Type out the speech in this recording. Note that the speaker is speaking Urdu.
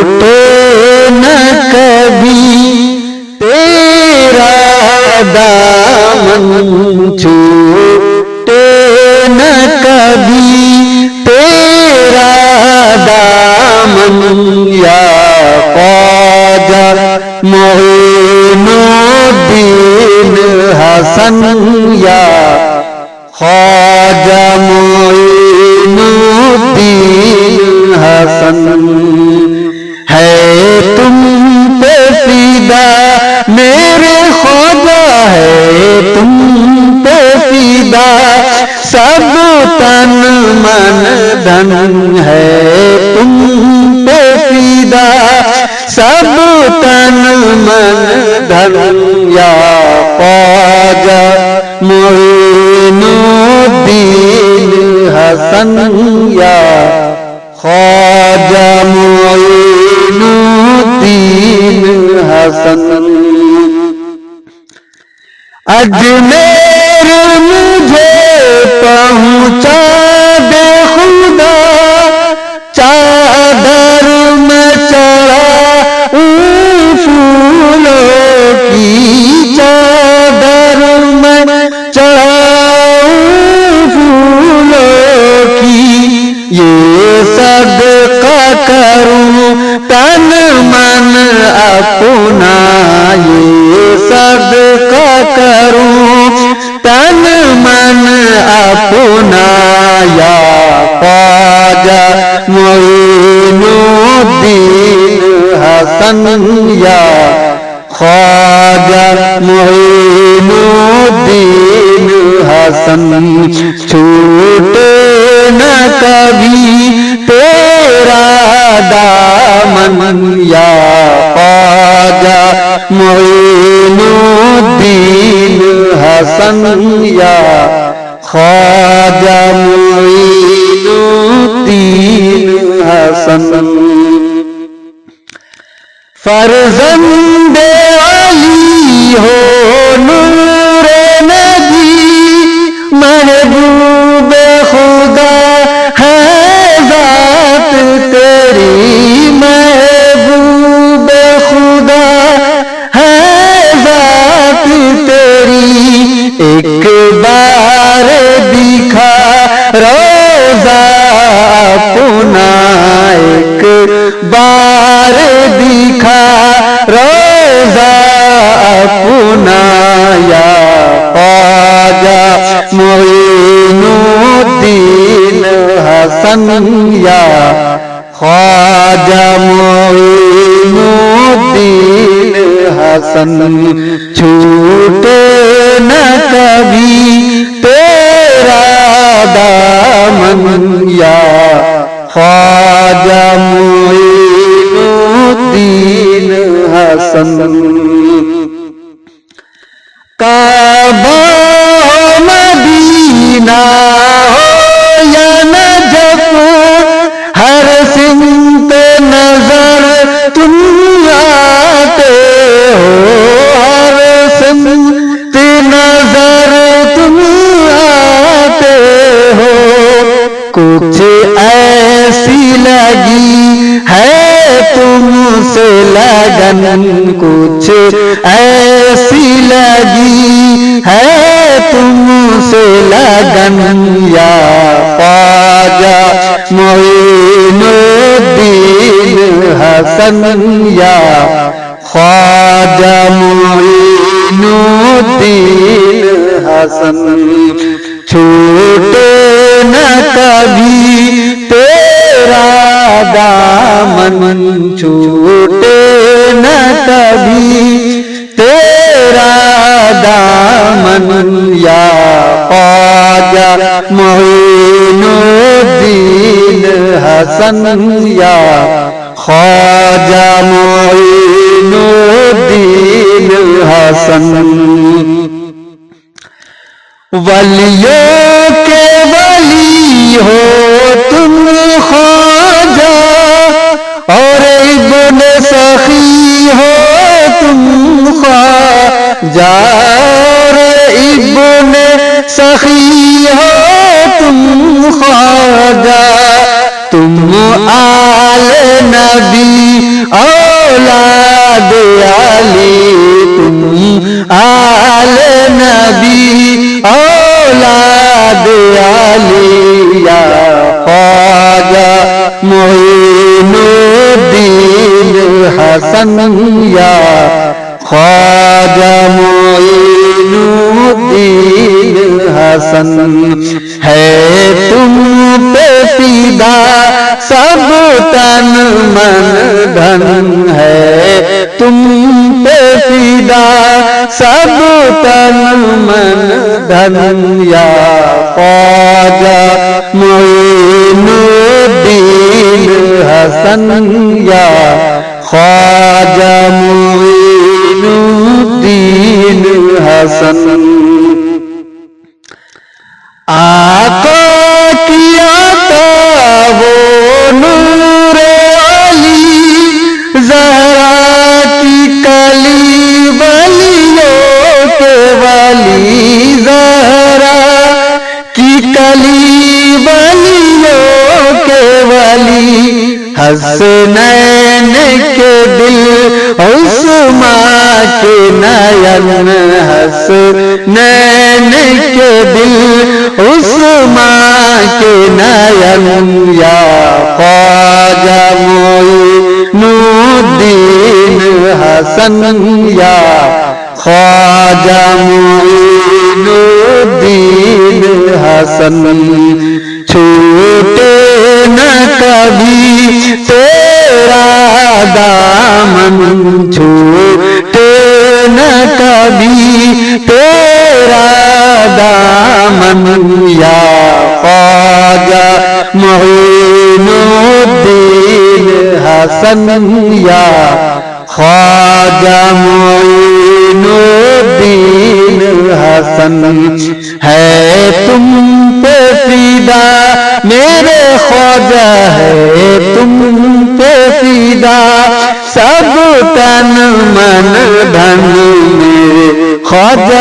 چھوٹے نہ کبھی تیرا دامن، چھوٹے نہ کبھی تیرا دامن، یا خواجہ معین الدین حسن، یا خواجہ معین الدین حسن۔ ہے تم پہ فدا میرے خواجہ، ہے تم پہ فدا سب تن من دھن، ہے تم پہ فدا سب تن من دھن، یا خواجہ معین الدین حسن، یا خواجہ معین الدین حسن۔ اجمیر مجھے پہنچا دے خدا، چادر میں چڑھاؤں پھولوں کی، چادر میں چڑھاؤں پھولوں کی، یہ صدقہ کروں تن من اپنا، یہ صدقہ کروں تن من اپنا، یا خواجہ معین الدین حسن، یا خواجہ معین الدین حسن۔ چھوٹے نہ کبھی تیرا دامن، یا خواجہ معین الدین حسن، یا خواجہ معین الدین حسن۔ فرزند علی ہو نور نبی، محبوب خدا ہے ذات تیری، محبوب خدا ہے ذات تیری، ایک بار دکھا روضہ اپنا، ایک بار دکھا روضہ اپنا، یا خواجہ معین الدین حسن، یا خواجہ معین الدین حسن۔ چھوٹے نہ کبھی تیرا دامن، یا خواجہ معین الدین حسن۔ کعبہ مدینہ ہو یا نجف، ہر سمت نظر تم آتے ہو، ہر سمت نظر تم آتے ہو، کچھ ایسی لگی ہے تم سے لگن، کچھ ایسی لگی ہے تم سے لگن، یا خواجہ معین الدین حسن، یا خواجہ معین الدین حسن۔ چھوٹے نہ کبھی تیرا دامن، چھوٹے نہ کبھی تیرا دامن، یا خواجہ معین الدین حسن، یا خواجہ معین الدین حسن۔ ولیوں کے ولی ہو تم خواجہ، اور ابن سخی ہو تم خواجہ، اور ابن سخی ہو تم خواجہ، تم آل نبی حسن یا خواجہ معین الدین حسن ہے تم پہ فدا سب تن من دھن ہے تم پہ فدا سب تن من دھن یا خواجہ معین الدین حسن یا خواجہ معین الدین حسن آقا کی عطا وہ نور علی زہرا کی کلی ولیوں کے ولی زہرا کی کلی ولیوں کے ولی حسنین کے دل عثمان کے نین حسنین کے دل عثمان کے نین یا خواجہ معین الدین حسن یا خواجہ معین الدین حسن چھوٹے نہ کبھی تیرا دامن چھوٹے نہ کبھی تیرا دامن یا خواجہ معین الدین حسن یا خواجہ معین الدین حسن ہے تم پہ فدا میرے خواجہ ہے تم پہ فدا سب تن من دھن میرے خواجہ